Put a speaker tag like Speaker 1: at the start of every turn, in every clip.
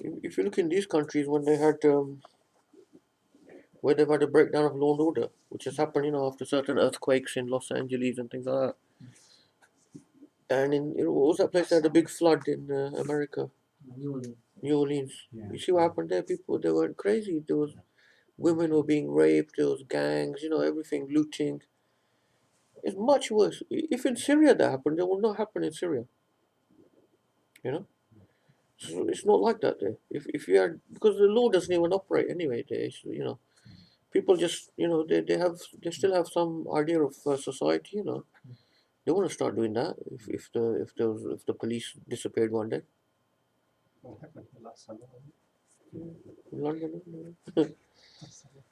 Speaker 1: If you look in these countries when they had where they've had a breakdown of law and order, which has happened, after certain earthquakes in Los Angeles and things like that. And what was that place that had a big flood in America? New Orleans.
Speaker 2: Yeah.
Speaker 1: You see what happened there? People, they went crazy. There was women were being raped. There was gangs. Everything, looting. It's much worse. If in Syria that happened, it will not happen in Syria. You know, so it's not like that there. If you are, because the law doesn't even operate anyway. There, people just they still have some idea of society. They want to start doing that if the police disappeared one day.
Speaker 2: What happened last summer?
Speaker 1: In London.
Speaker 2: Last summer.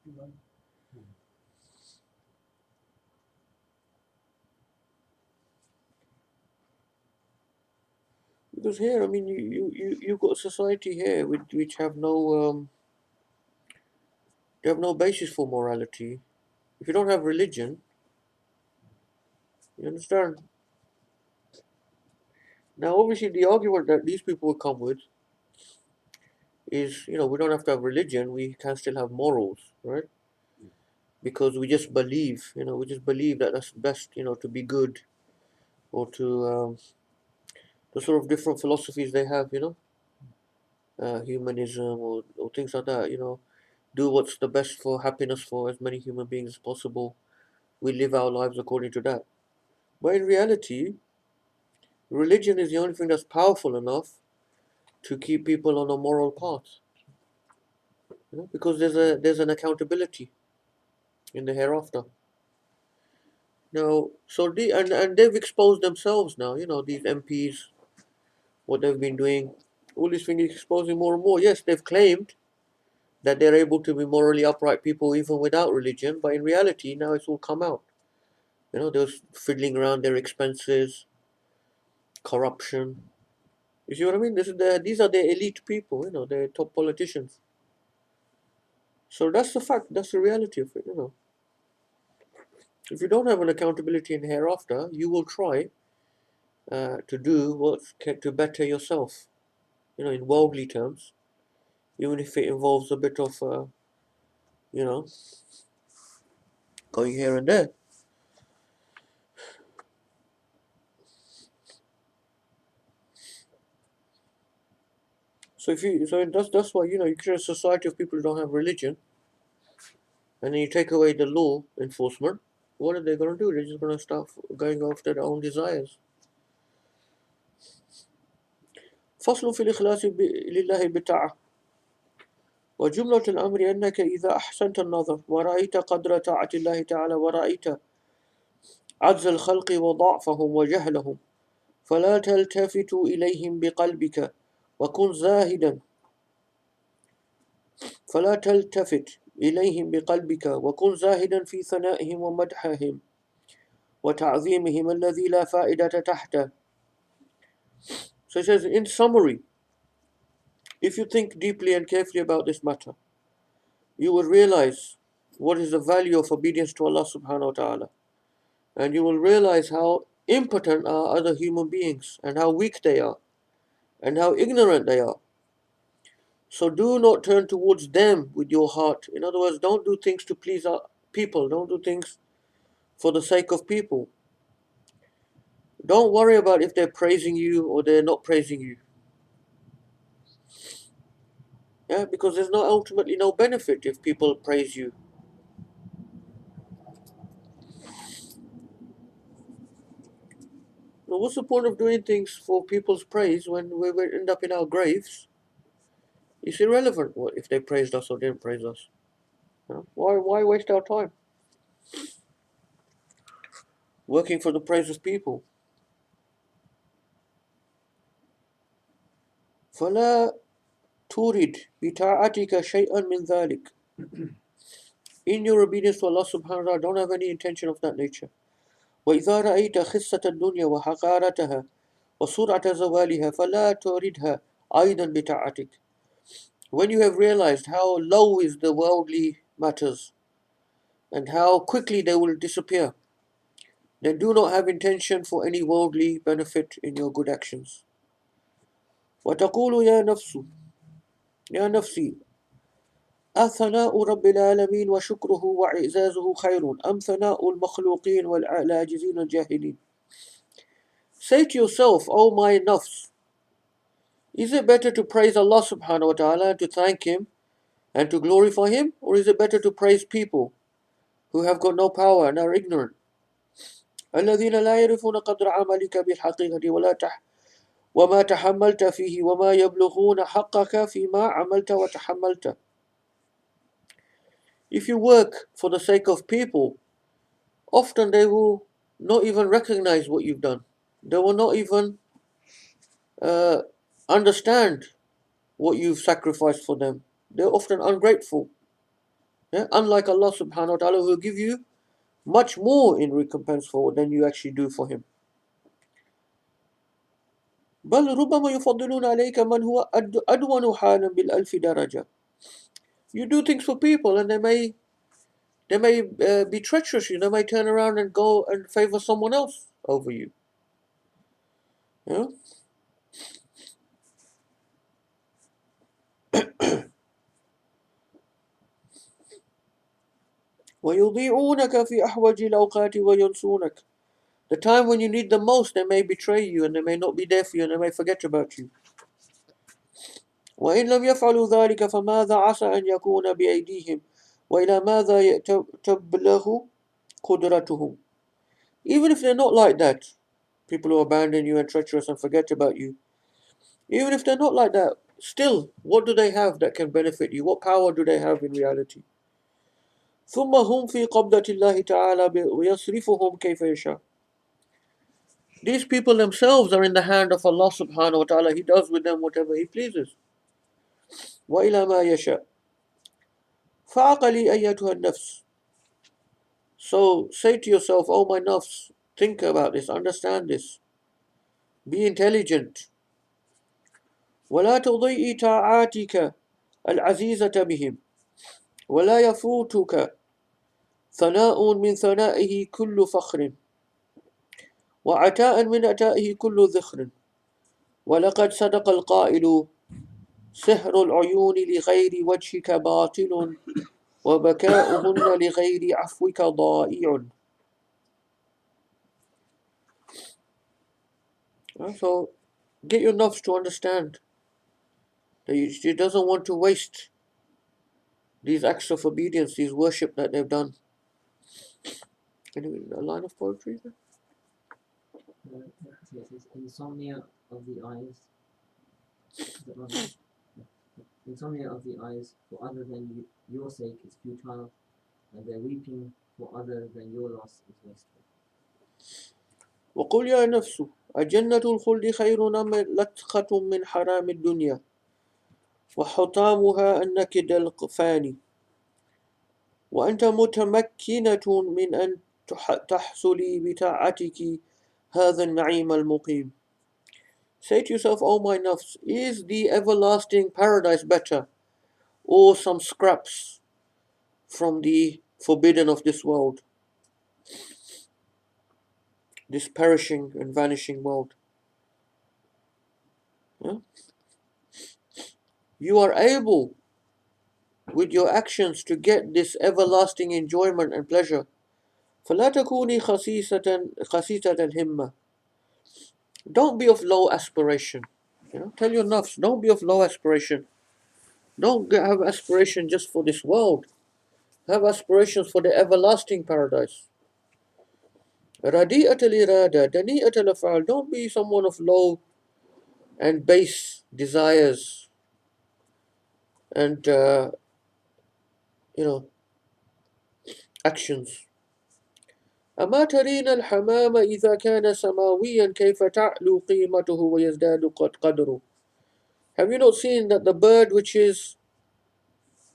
Speaker 2: Mm.
Speaker 1: Because here, I mean, you got a society here which they have no basis for morality. If you don't have religion, you understand. Now, obviously, the argument that these people will come with is, we don't have to have religion. We can still have morals, right? Because we just believe that that's best, to be good, or to the sort of different philosophies they have, humanism or things like that. Do what's the best for happiness for as many human beings as possible. We live our lives according to that. But in reality, religion is the only thing that's powerful enough to keep people on a moral path. Because there's an accountability in the hereafter. Now, so and they've exposed themselves now. These MPs, what they've been doing, all these things exposing more and more. Yes, they've claimed that they're able to be morally upright people even without religion, but in reality, now it's all come out. They're fiddling around their expenses, corruption. You see what I mean? These are the elite people. They're top politicians. So that's the fact. That's the reality of it. If you don't have an accountability in hereafter, you will try to do to better yourself. In worldly terms, even if it involves a bit of, you know, going here and there. So that's why you create a society of people who don't have religion, and then you take away the law enforcement. What are they going to do? They're just going to start going after their own desires. فصل في الإخلاص لله بالطاعة. وجملة الأمر أنك إذا أحسنت النظر ورأيت قدر طاعة الله تعالى ورأيت عجز الخلق وضعفهم وجهلهم فلا تلتفت إليهم بقلبك وكن زاهدا فلا تلتفت إليهم بقلبك وكن زاهدا في ثنائهم ومدحهم وتعظيمهم الذي لا فائدة تحته. So it says, in summary, if you think deeply and carefully about this matter, you will realize what is the value of obedience to Allah subhanahu wa ta'ala. And you will realize how impotent are other human beings and how weak they are and how ignorant they are. So do not turn towards them with your heart. In other words, don't do things to please people. Don't do things for the sake of people. Don't worry about if they're praising you or they're not praising you. Yeah, because there's ultimately no benefit if people praise you. Now, what's the point of doing things for people's praise when we will end up in our graves? It's irrelevant what if they praised us or didn't praise us. Why waste our time working for the praise of people? فلا ترد بطاعتك شيئا من ذلك. In your obedience to Allah subhanahu wa ta'ala, don't have any intention of that nature. وإذا رأيت خسة الدنيا وحقارتها وسرعة زوالها فلا تردها أيضا بطاعتك. When you have realized how low is the worldly matters and how quickly they will disappear, then do not have intention for any worldly benefit in your good actions. وتقول يا نفسي أثناء رب العالمين وشكره وإعزازه خير أم ثناء المخلوقين والعاجزين الجاهلين. Say to yourself, O my nafs, is it better to praise Allah subhanahu wa ta'ala and to thank Him and to glorify Him, or is it better to praise people who have got no power and are ignorant? الذين لا يعرفون قدر عملك بالحقيقة وما تحملت فيه وما يبلغون حقك فيما عملت وتحملت. If you work for the sake of people, often they will not even recognize what you've done. They will not even understand what you've sacrificed for them. They're often ungrateful. Yeah? Unlike Allah subhanahu wa ta'ala, who will give you much more in recompense for than you actually do for Him. بل ربما يفضلون عليك من هو أدون حالا بالألف درجة. You do things for people and they may be treacherous. They may turn around and go and favor someone else over you. Yeah? ويضيعونك في أحوج الأوقات وينسونك. The time when you need the most, they may betray you and they may not be there for you and they may forget about you. وإن لم يفعلوا ذلك فماذا عسى أن يكون بأيديهم وإلى ماذا تبلغ قدرتهم. Even if they're not like that, people who abandon you and treacherous and forget about you, even if they're not like that, still, what do they have that can benefit you? What power do they have in reality? ثم هم في قبضة الله تعالى ويصرفهم كيف يشاء. These people themselves are in the hand of Allah subhanahu wa ta'ala. He does with them whatever He pleases. وإلى ما يشاء. فعقلي أيتها النفس. So say to yourself, oh my nafs, think about this, understand this. Be intelligent. ولا تضيئي طاعاتك العزيزة بهم ولا يفوتك ثناء من ثنائه كل فخر وعتاء من عتائه كل ذخر ولقد صدق القائل سحر العيون لغير وجهك باطل وبكاؤهن لغير عفوك ضائع. So get your nafs to understand that she doesn't want to waste these acts of obedience, these worship that they've done. Anyway, a line of poetry there?
Speaker 3: Yes, it's insomnia of the eyes. Is that right? Insomnia of the eyes for other than your sake is futile, and their weeping for other than your loss is wasteful.
Speaker 1: وقل يا نفس أجنة الخلد خير أم لتخة من حرام الدنيا وحطامها النكد الفاني وأنت متمكنة من أن تحصلي بطاعتك هذا النعيم المقيم. Say to yourself, O my nafs, is the everlasting paradise better, or some scraps from the forbidden of this world, this perishing and vanishing world? Yeah? You are able, with your actions, to get this everlasting enjoyment and pleasure. فلا تكوني خسيسة الهمة. Don't be of low aspiration. Tell your nafs, don't be of low aspiration. Don't have aspiration just for this world. Have aspirations for the everlasting paradise. رَدِيئَةَ الْإِرَادَةِ دَنِيئَةَ الْأَفْعَالِ. Don't be someone of low and base desires and actions. أما ترين الحمام إذا كان سماويا كيف تعلو قيمته ويزداد قدره. Have you not seen that the bird, which is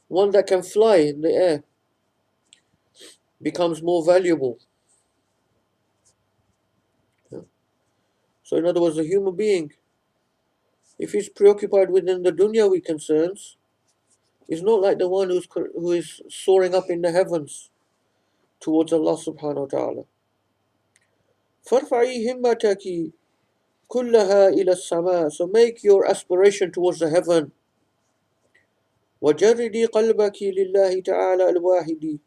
Speaker 1: one that can fly in the air, becomes more valuable? So in other words, the human being, if he's preoccupied within the dunyawi concerns, is not like the one who is soaring up in the heavens towards Allah subhanahu wa ta'ala. فارفعي همتك كلها إلى السماء. So make your aspiration towards the heaven. وجردي قلبك لله تعالى الواحد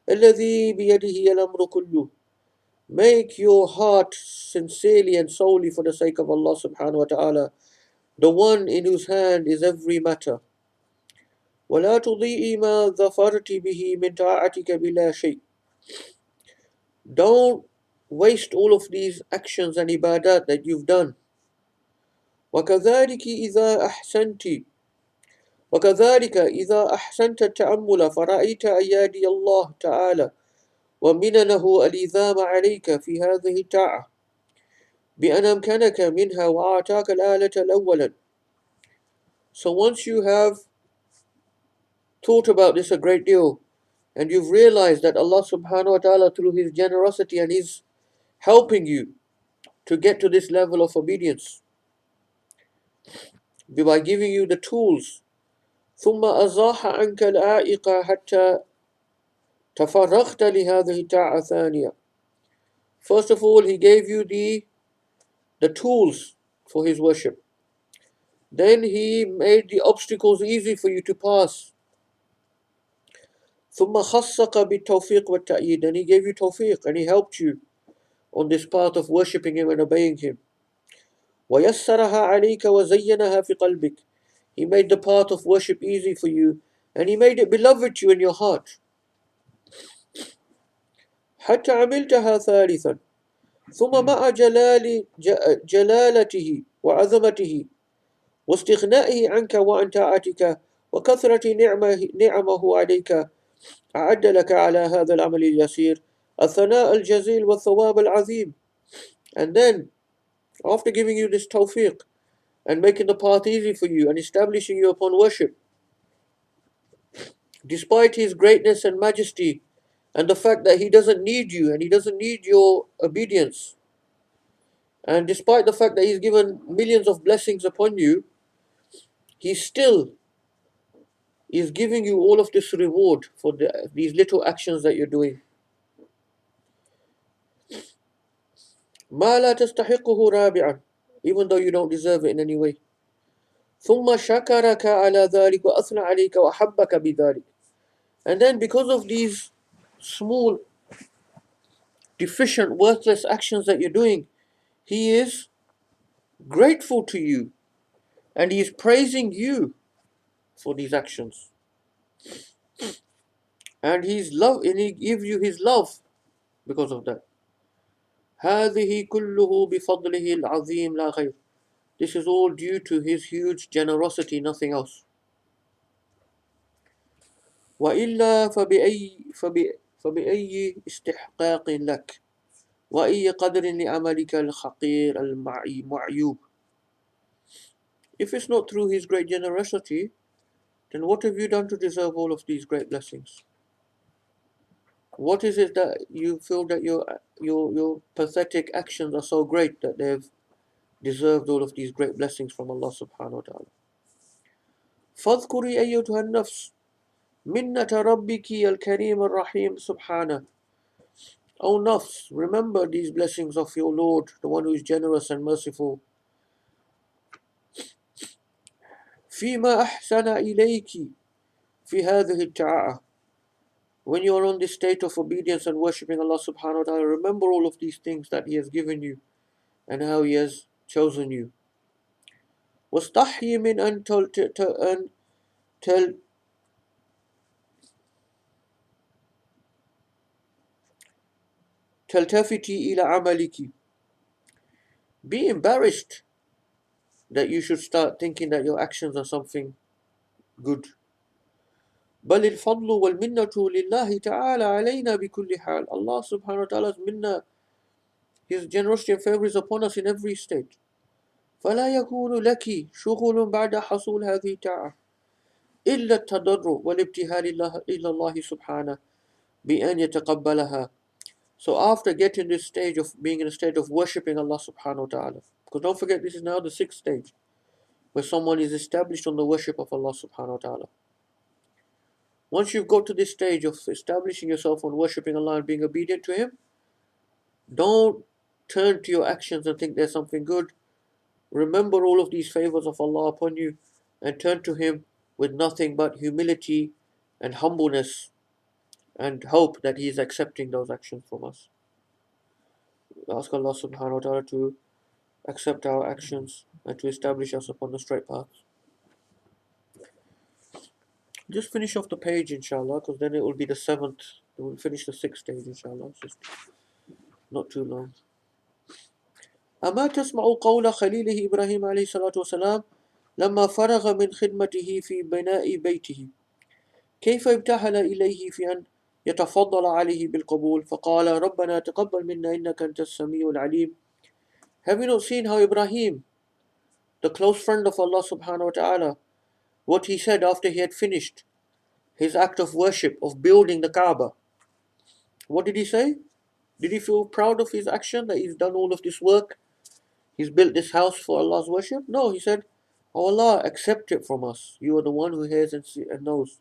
Speaker 1: الذي بيده الأمر كله. Make your heart sincerely and solely for the sake of Allah subhanahu wa ta'ala, the one in whose hand is every matter. ولا تضيئي ما ظفرت به من طاعتك بلا شيء. Don't waste all of these actions and ibadat that you've done. وكذلك إذا أحسنت التأمل فرأيت أيادي الله تعالى ومننه الإذام عليك في هذه الطاعة بأن أمكنك منها وأعطاك الآلة الأولا. So once you have thought about this a great deal, and you've realized that Allah subhanahu wa ta'ala, through His generosity and His helping you to get to this level of obedience by giving you the tools, ثم أزاح عنك العائق حتى تفرغت لهذه الطاعة الثانية. First of all, He gave you the tools for His worship. Then He made the obstacles easy for you to pass. ثم خصك بالتوفيق والتأييد. And He gave you tawfiq and He helped you on this path of worshipping Him and obeying Him. ويسرها عليك وزينها في قلبك. He made the path of worship easy for you and He made it beloved to you in your heart. حتى عملتها ثالثا. ثم مع جلالته وعظمته واستغنائه عنك وعن طاعتك وكثرة نعمه عليك أعد لك على هذا العمل اليسير الثناء الجزيل والثواب العظيم. And then, after giving you this tawfiq and making the path easy for you and establishing you upon worship, despite His greatness and majesty and the fact that He doesn't need you and He doesn't need your obedience, and despite the fact that He's given millions of blessings upon you, He still is giving you all of this reward for these little actions that you're doing. ما لا تستحقه رابعا, even though you don't deserve it in any way. ثم شكرك على ذلك وأثنى عليك وأحبك بذلك. And then because of these small, deficient, worthless actions that you're doing, He is grateful to you and He is praising you for these actions. And He gives you His love because of that. هذه كله بفضله العظيم لا غير. This is all due to His huge generosity, nothing else. وإلا فبأي استحقاق لك وأي قدر لعملك الحقير المعيوب. If it's not through His great generosity, then what have you done to deserve all of these great blessings? What is it that you feel that your pathetic actions are so great that they've deserved all of these great blessings from Allah subhanahu wa ta'ala? فاذكري أيتها النفس منة ربك الكريم الرحيم سبحانه. O nafs, remember these blessings of your Lord, the one who is generous and merciful. فيما أحسن إليك في هذه الطاعة. When you are on this state of obedience and worshipping Allah subhanahu wa ta'ala, remember all of these things that He has given you and how He has chosen you. واستحي من أن تلتفتي إلى عملك. Be embarrassed that you should start thinking that your actions are something good. بل الفضل والمنة لله تعالى علينا بكل حال. Allah subhanahu wa ta'ala's minna, His generosity and favor is upon us in every state. فلا يكون لك شغل بعد حصول هذه الطاعة إلا التضرع والابتهال إلى الله سبحانه بأن يتقبلها. So after getting this stage of being in a state of worshipping Allah subhanahu wa ta'ala, because don't forget this is now the 6th stage where someone is established on the worship of Allah subhanahu wa ta'ala. Once you've got to this stage of establishing yourself on worshipping Allah and being obedient to Him, don't turn to your actions and think there's something good. remember all of these favors of Allah upon you and turn to Him with nothing but humility and humbleness and hope that He is accepting those actions from us. Ask Allah subhanahu wa ta'ala to accept our actions and to establish us upon the straight path. Just finish off the page inshallah, because then it will be the 7th. We'll finish the 6th stage inshallah. It's just not too long. أما تسمع قول خليله إبراهيم عليه الصلاة والسلام لما فرغ من خدمته في بناء بيته كيف ابتهل إليه في أن يتفضل عليه بالقبول فقال ربنا تقبل منا إنك أنت السميع العليم. Have you not seen how Ibrahim, the close friend of Allah subhanahu wa ta'ala, what he said after he had finished his act of worship of building the Kaaba? What did he say? Did he feel proud of his action that he's done all of this work? He's built this house for Allah's worship? No, he said, oh Allah, accept it from us. You are the one who hears and knows.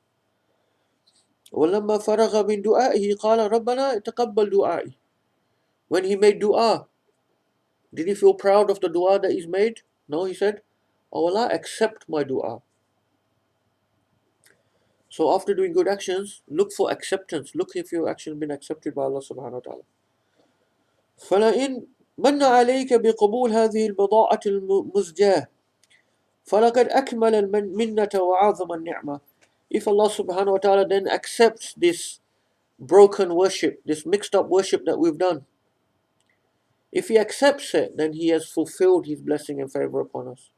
Speaker 1: وَلَمَّا فَرَغَ مِن دُعَائِهِ قَالَ رَبَّنَا تَقَبَّلْ دُعَائِي. When he made dua, did he feel proud of the dua that he's made? No, he said, oh Allah, accept my dua. So after doing good actions, look for acceptance. Look if your action has been accepted by Allah subhanahu wa ta'ala. فَلَئِن مَنَّ عَلَيْكَ بِقُبُولِ هَذِهِ الْبِضَاعَةِ الْمُزْجَاةِ فَلَقَدْ أَكْمَلَ الْمِنَّةَ وَعَظَمَ النِّعْمَةِ. If Allah subhanahu wa ta'ala then accepts this broken worship, this mixed up worship that we've done, if He accepts it, then He has fulfilled His blessing and favor upon us.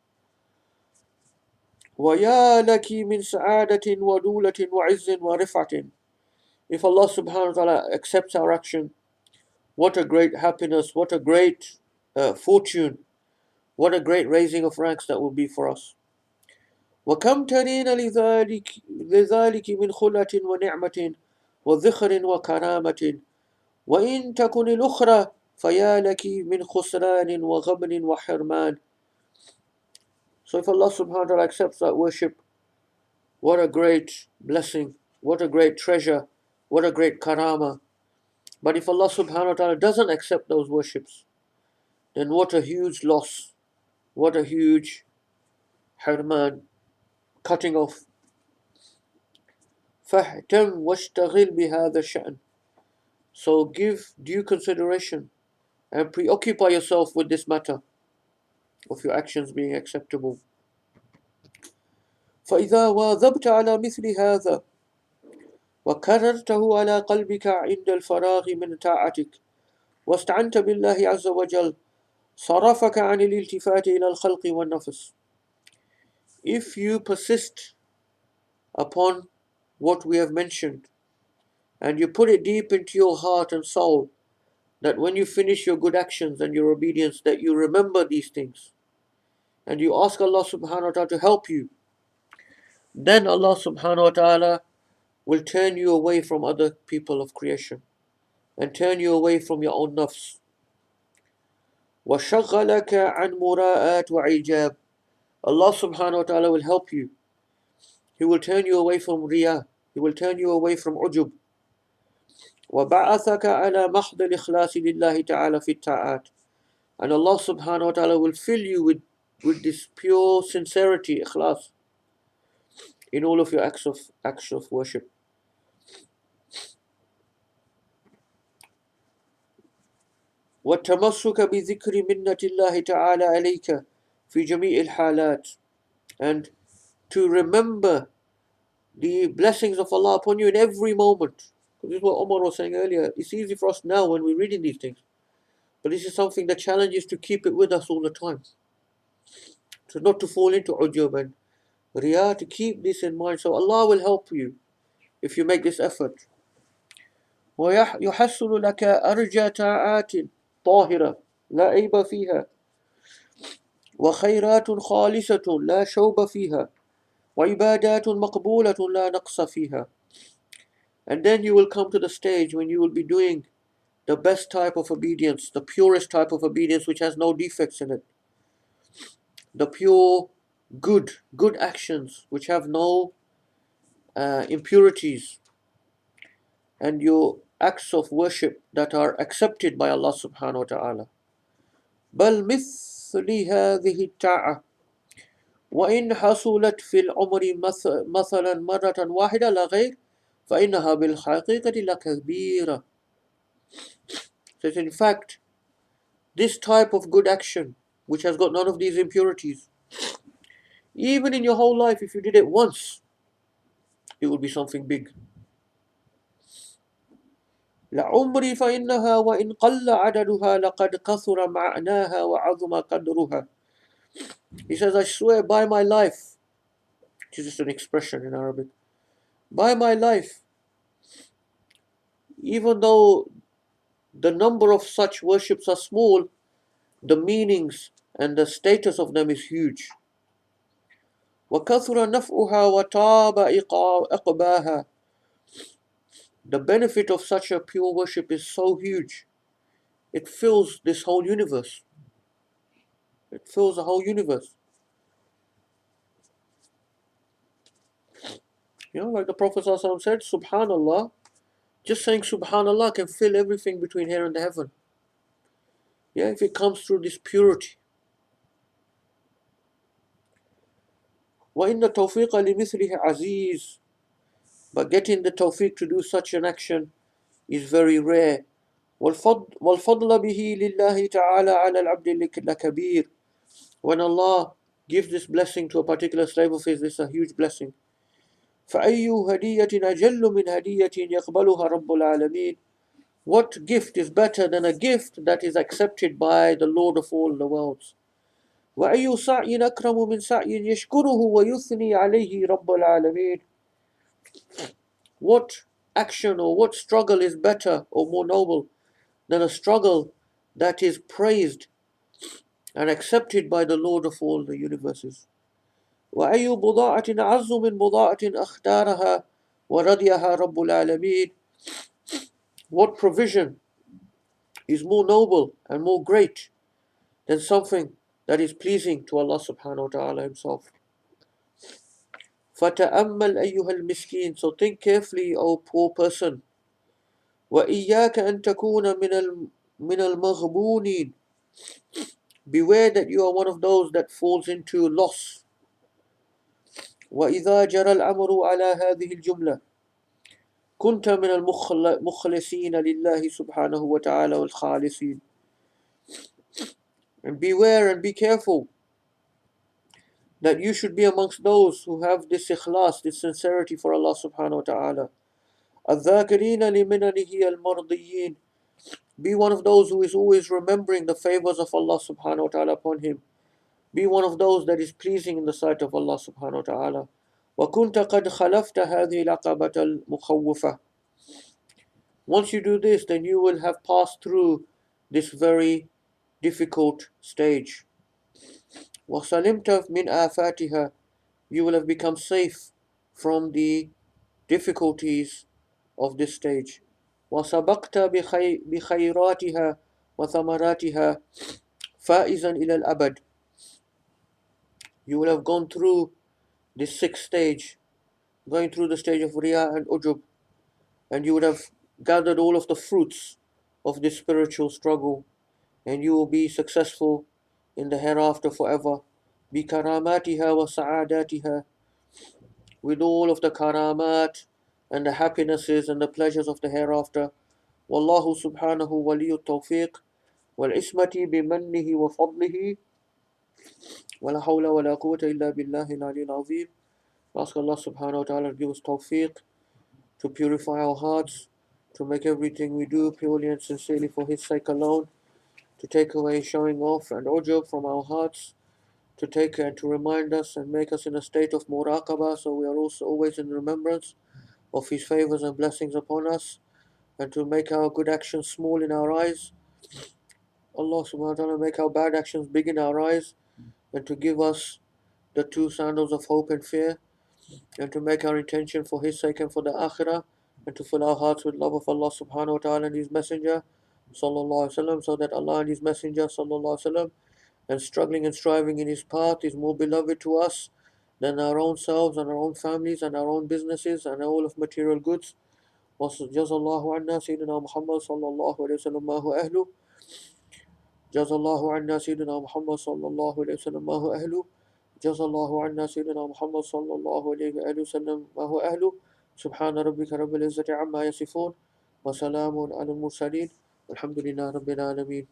Speaker 1: وَيَا لَكِ مِنْ سَعَادَةٍ وَدُولَةٍ وَعِزٍّ وَرِفَعَةٍ. If Allah subhanahu wa ta'ala accepts our action, what a great happiness, what a great fortune, what a great raising of ranks that will be for us. وَكَمْ تَرِينَ لِذَلِكِ مِنْ خُلَّةٍ وَنِعْمَةٍ وَذِخْرٍ وَكَرَامَةٍ وَإِنْ تَكُنِ الْأُخْرَى فَيَا لَكِ مِنْ خُسْرَانٍ وَغَبْنٍ وَحِرْمَانٍ. So if Allah subhanahu wa ta'ala accepts that worship, what a great blessing, what a great treasure, what a great karama. But if Allah subhanahu wa ta'ala doesn't accept those worships, then what a huge loss, what a huge hirman, cutting off. فَاهْتَمْ وَاشْتَغِلْ بِهَذَا الشَّأْنِ. So give due consideration and preoccupy yourself with this matter of your actions being acceptable. فَإِذَا وَاظَبْتَ عَلَى مِثْلِ هَذَا وكررته على قلبك عند الفراغ من طاعتك واستعنت بالله عز وجل صرفك عن الالتفات إلى الخلق والنفس. If you persist upon what we have mentioned and you put it deep into your heart and soul, that when you finish your good actions and your obedience, that you remember these things and you ask Allah subhanahu wa ta'ala to help you, then Allah subhanahu wa ta'ala will turn you away from other people of creation and turn you away from your own nafs. وَشَغَّلَكَ عَنْ مُرَاءَاتِ وَعِجَابِ. Allah subhanahu wa ta'ala will help you. He will turn you away from riyah. He will turn you away from ujub. وَبَعَثَكَ عَلَى مَحْضِ الْإِخْلَاصِ لِلَّهِ تَعَالَى فِي الطَّاعَاتِ. And Allah subhanahu wa ta'ala will fill you with this pure sincerity, ikhlas, in all of your acts of worship. وَالتَّمَسُّكَ بِذِكْرِ مِنَّةِ اللَّهِ تَعَالَى عَلَيْكَ فِي جَمِيعِ الْحَالَاتِ. And to remember the blessings of Allah upon you in every moment. This is what Omar was saying earlier. It's easy for us now when we're reading these things. But this is something that challenges to keep it with us all the time. So not to fall into ujub and riyah, to keep this in mind. So Allah will help you if you make this effort. وَيُحَسُّلُ لَكَ أَرْجَى طَاعَاتٍ طَاهِرَةٍ لَا عَيْبَ فِيهَا وَخَيْرَاتٌ خَالِصَةٌ لَا شَوْبَ فِيهَا وَعِبَادَاتٌ مَقْبُولَةٌ لَا نَقْصَ فِيهَا. And then you will come to the stage when you will be doing the best type of obedience, the purest type of obedience which has no defects in it. The pure, good actions which have no impurities. And your acts of worship that are accepted by Allah subhanahu wa ta'ala. بَلْ مثل هذه الطاعة وإن حصلت في العمر مثلا مرة واحدة لا غير فإنها بالحقيقة لكبيرة. So in fact, this type of good action, which has got none of these impurities, even in your whole life, if you did it once, it would be something big. لعمري فإنها وإن قل عددها لقد كثر معناها وعظم قدرها. He says, I swear by my life, which is just an expression in Arabic, by my life, even though the number of such worships are small, the meanings and the status of them is huge. وكثر نفعها وطاب إقباها. The benefit of such a pure worship is so huge. It fills this whole universe. It fills the whole universe. You know, like the Prophet ﷺ said, Subhanallah, just saying Subhanallah can fill everything between here and the heaven. Yeah, if it comes through this purity. وَإِنَّ التَّوْفِيقَ لِمِثْلِهِ عَزِيزٌ. But getting the tawfiq to do such an action is very rare. وَالْفَضْلَ بِهِ لِلَّهِ تَعَالَى عَلَى الْعَبْدِ لَكَبِيرٌ. When Allah gives this blessing to a particular slave of his, this is a huge blessing. فَأَيُّ هَدِيَّةٍ أَجَلُّ مِنْ هَدِيَّةٍ يَقْبَلُهَا رَبُّ الْعَالَمِينَ. What gift is better than a gift that is accepted by the Lord of all the worlds? وَأَيُّ سَعْيٍ أَكْرَمُ مِنْ سَعْيٍ يَشْكُرُهُ وَيُثْنِي عَلَيْهِ رَبُّ الْعَالَمِينَ. What action or what struggle is better or more noble than a struggle that is praised and accepted by the Lord of all the universes? وأي بضاعة أعز من بضاعة أختارها ورضيها رب العالمين. What provision is more noble and more great than something that is pleasing to Allah subhanahu wa ta'ala himself? فتأمل أيها المسكين. So think carefully, O poor person. وإياك أن تكون من المغبونين. Beware that you are one of those that falls into loss. وإذا جرى الأمر على هذه الجملة كنت من المخلصين لله سبحانه وتعالى والخالصين. And beware and be careful that you should be amongst those who have this ikhlas, this sincerity for Allah subhanahu wa ta'ala. الذاكرين لمننه المرضيين. Be one of those who is always remembering the favors of Allah subhanahu wa ta'ala upon him. Be one of those that is pleasing in the sight of Allah subhanahu wa ta'ala. وكنت قد خلفت هذه العقبة المخوفة. Once you do this, then you will have passed through this very difficult stage. وَسَلِمْتَ مِنْ آفَاتِهَا. You will have become safe from the difficulties of this stage. وَسَبَقْتَ بِخَيْرَاتِهَا وَثَمَرَاتِهَا فَائِزًا إِلَى الْأَبَدِ. You will have gone through this sixth stage, going through the stage of Riya and Ujub, and you would have gathered all of the fruits of this spiritual struggle, and you will be successful in the hereafter forever. بِكَرَامَاتِهَا وَسَعَادَاتِهَا. With all of the karamat and the happinesses and the pleasures of the hereafter. وَاللَّهُ سُبْحَانَهُ وَلِيُّ التَّوْفِيقِ وَالْعِصْمَةِ بِمَنِّهِ وَفَضْلِهِ وَلَا حَوْلَ وَلَا قُوَّةَ إِلَّا بِاللَّهِ الْعَلِيِّ الْعَظِيمِ. Ask Allah subhanahu wa ta'ala to give us tawfiq, to purify our hearts, to make everything we do purely and sincerely for His sake alone, to take away showing off and ujub from our hearts, to take and to remind us and make us in a state of muraqabah, so we are also always in remembrance of His favors and blessings upon us, and to make our good actions small in our eyes. Allah subhanahu wa ta'ala make our bad actions big in our eyes, and to give us the two sandals of hope and fear, and to make our intention for His sake and for the akhirah, and to fill our hearts with love of Allah subhanahu wa ta'ala and His Messenger sallallahu alaihi wasallam, so that Allah and His Messenger sallallahu alaihi wasallam and struggling and striving in His path is more beloved to us than our own selves and our own families and our own businesses and all of material goods. وجزا الله عنا سيدنا محمد صلى الله عليه وسلم ما هو أهله جزا الله عنا سيدنا محمد صلى الله عليه وسلم ما هو أهله. جزا الله عنا سيدنا محمد صلى الله عليه وآله وسلم ما هو أهله. سبحان ربك رب العزة عما يصفون وسلام على المرسلين والحمد لله رب العالمين.